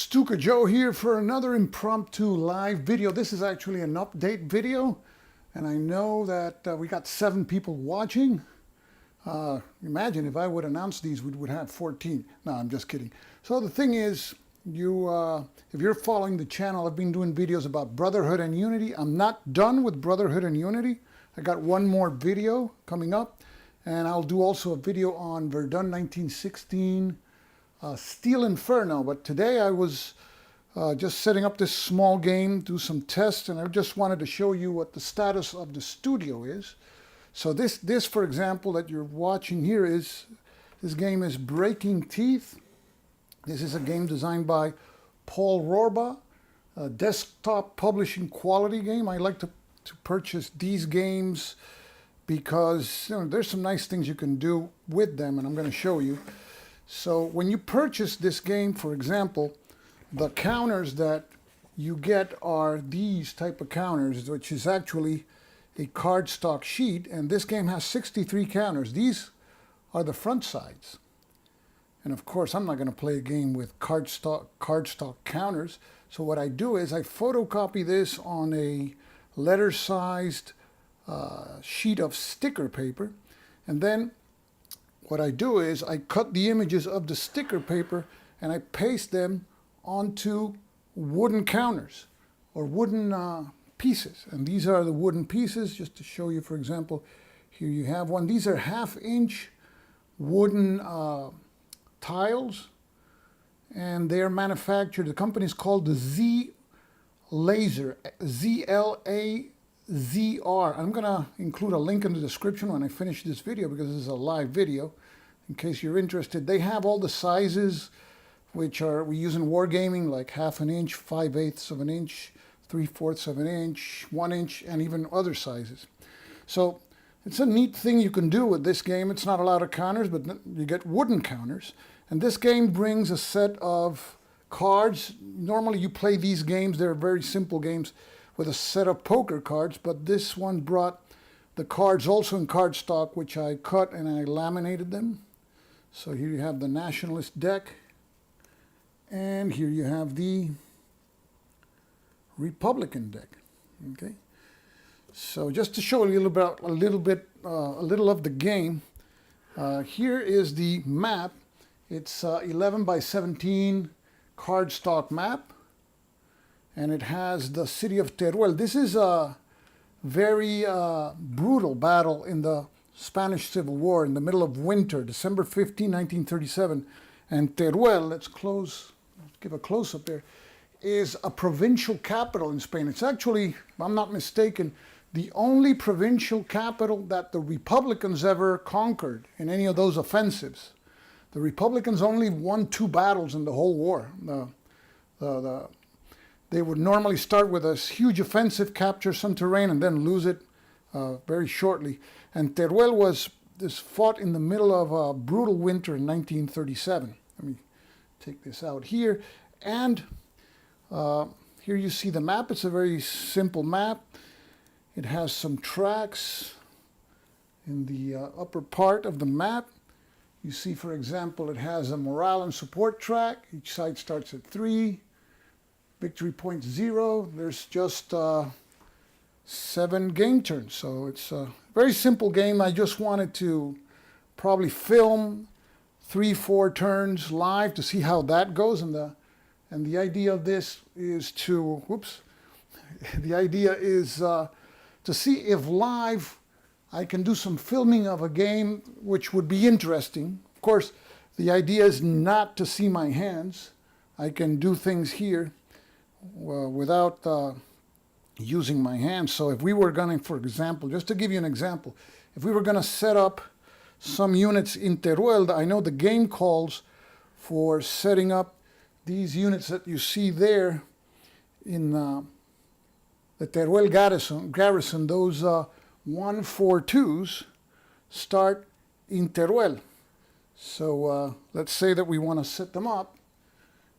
Stuka Joe here for another impromptu live video. This is actually an update video, and I know that we got 7 people watching. Imagine if I would announce these, we would have 14. No, I'm just kidding. So the thing is, if you're following the channel, I've been doing videos about brotherhood and unity. I'm not done with brotherhood and unity. I got one more video coming up, and I'll do also a video on Verdun 1916. Steel Inferno, but today I was just setting up this small game, do some tests, and I just wanted to show you what the status of the studio is. So this for example, that you're watching here this game is Breaking Teeth. This is a game designed by Paul Rohrbaugh, a desktop publishing quality game. I like to purchase these games because there's some nice things you can do with them, and I'm going to show you. So when you purchase this game, for example, the counters that you get are these type of counters, which is actually a cardstock sheet, and this game has 63 counters. These are the front sides. And of course, I'm not going to play a game with cardstock counters. So what I do is I photocopy this on a letter-sized sheet of sticker paper, and then what I do is I cut the images of the sticker paper and I paste them onto wooden counters or wooden pieces. And these are the wooden pieces, just to show you, for example, here you have one. These are 1/2-inch wooden tiles, and they are manufactured, the company is called the Z Laser, Z-L-A-Z-R. I'm going to include a link in the description when I finish this video because this is a live video in case you're interested. They have all the sizes which we use in wargaming, like 1/2 inch, 5/8 of an inch, 3/4 of an inch, 1 inch, and even other sizes. So it's a neat thing you can do with this game. It's not a lot of counters, but you get wooden counters. And this game brings a set of cards. Normally you play these games, they're very simple games with a set of poker cards, but this one brought the cards also in cardstock, which I cut and I laminated them. So here you have the Nationalist deck, and here you have the Republican deck. Okay, so just to show you a little of the game, here is the map. It's 11 by 17 cardstock map, and it has the city of Teruel. This is a very brutal battle in the Spanish Civil War in the middle of winter, December 15, 1937. And Teruel, let's give a close-up there, is a provincial capital in Spain. It's actually, if I'm not mistaken, the only provincial capital that the Republicans ever conquered in any of those offensives. The Republicans only won 2 battles in the whole war. They would normally start with a huge offensive, capture some terrain, and then lose it very shortly. And Teruel was fought in the middle of a brutal winter in 1937. Let me take this out here. And here you see the map. It's a very simple map. It has some tracks in the upper part of the map. You see, for example, it has a morale and support track. Each side starts at 3. Victory point 0. There's just 7 game turns. So it's a very simple game. I just wanted to probably film 3-4 turns live to see how that goes. And the idea of this is to, to see if live I can do some filming of a game which would be interesting. Of course, the idea is not to see my hands. I can do things here without using my hands. So if we were going to, for example, just to give you an example, if we were going to set up some units in Teruel, I know the game calls for setting up these units that you see there in the Teruel garrison, those 1-4-2s start in Teruel. So let's say that we want to set them up.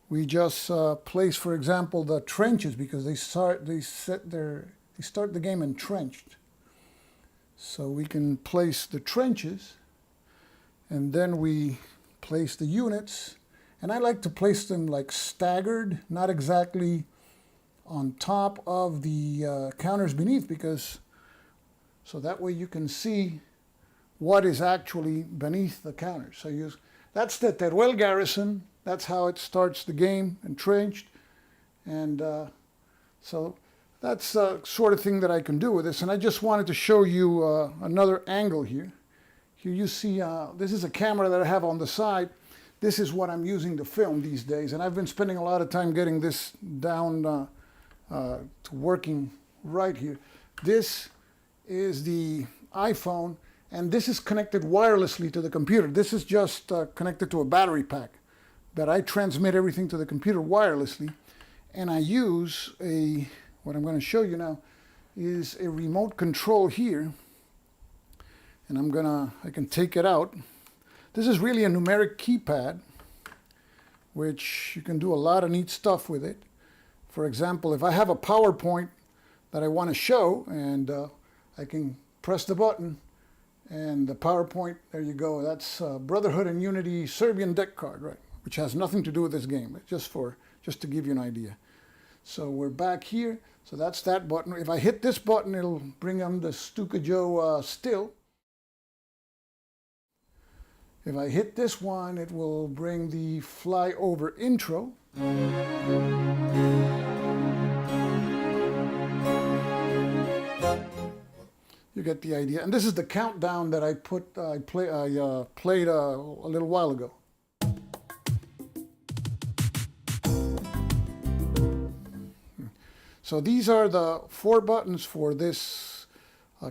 We just place, for example, the trenches, because they start the game entrenched. So we can place the trenches, and then we place the units, And I like to place them like staggered, not exactly on top of the counters beneath, because so that way you can see what is actually beneath the counter. So that's the Teruel Garrison. That's how it starts the game, entrenched. And so that's the sort of thing that I can do with this. And I just wanted to show you another angle here. Here you see, this is a camera that I have on the side. This is what I'm using to film these days. And I've been spending a lot of time getting this down to working right here. This is the iPhone, and this is connected wirelessly to the computer. This is just connected to a battery pack that I transmit everything to the computer wirelessly. And I use what I'm going to show you now is a remote control here. And I can take it out. This is really a numeric keypad, which you can do a lot of neat stuff with it. For example, if I have a PowerPoint that I want to show, and I can press the button, and the PowerPoint, there you go. That's Brotherhood and Unity Serbian deck card, right? Which has nothing to do with this game. It's just to give you an idea. So we're back here. So that's that button. If I hit this button, it'll bring on the Stuka Joe still. If I hit this one, it will bring the flyover intro. You get the idea. And this is the countdown that I played a little while ago. So these are the 4 buttons for this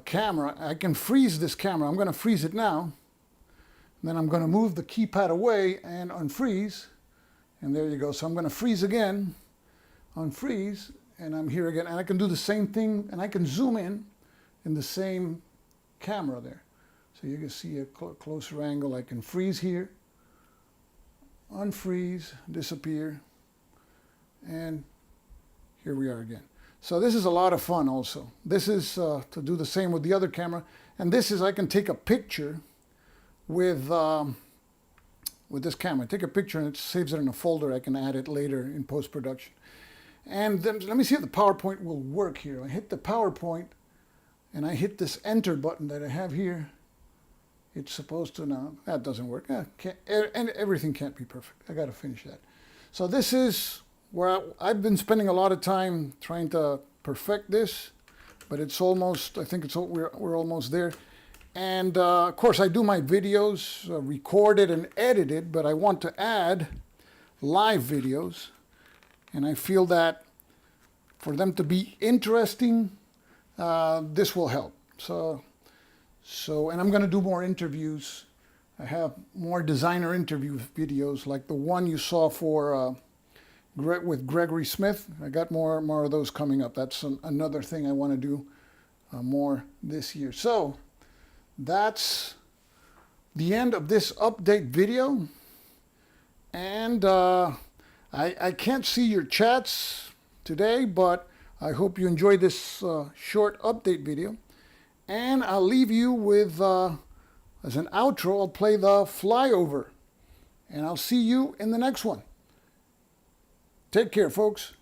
camera. I can freeze this camera. I'm going to freeze it now. Then I'm going to move the keypad away and unfreeze. And there you go. So I'm going to freeze again, unfreeze, and I'm here again. And I can do the same thing, and I can zoom in the same camera there. So you can see a closer angle. I can freeze here, unfreeze, disappear, and here we are again. So this is a lot of fun also. This is to do the same with the other camera. And this is, I can take a picture with this camera. Take a picture and it saves it in a folder. I can add it later in post-production. And then let me see if the PowerPoint will work here. I hit the PowerPoint and I hit this enter button that I have here. It's supposed to now. That doesn't work. And everything can't be perfect. I got to finish that. So this is where I've been spending a lot of time trying to perfect this, but it's almost, I think we're almost there. And of course, I do my videos recorded and edited, but I want to add live videos. And I feel that for them to be interesting, this will help. So, and I'm going to do more interviews. I have more designer interview videos, like the one you saw for with Gregory Smith. I got more of those coming up. That's another thing I want to do more this year. So that's the end of this update video. And I can't see your chats today, but I hope you enjoyed this short update video. And I'll leave you with, as an outro, I'll play the flyover. And I'll see you in the next one. Take care, folks.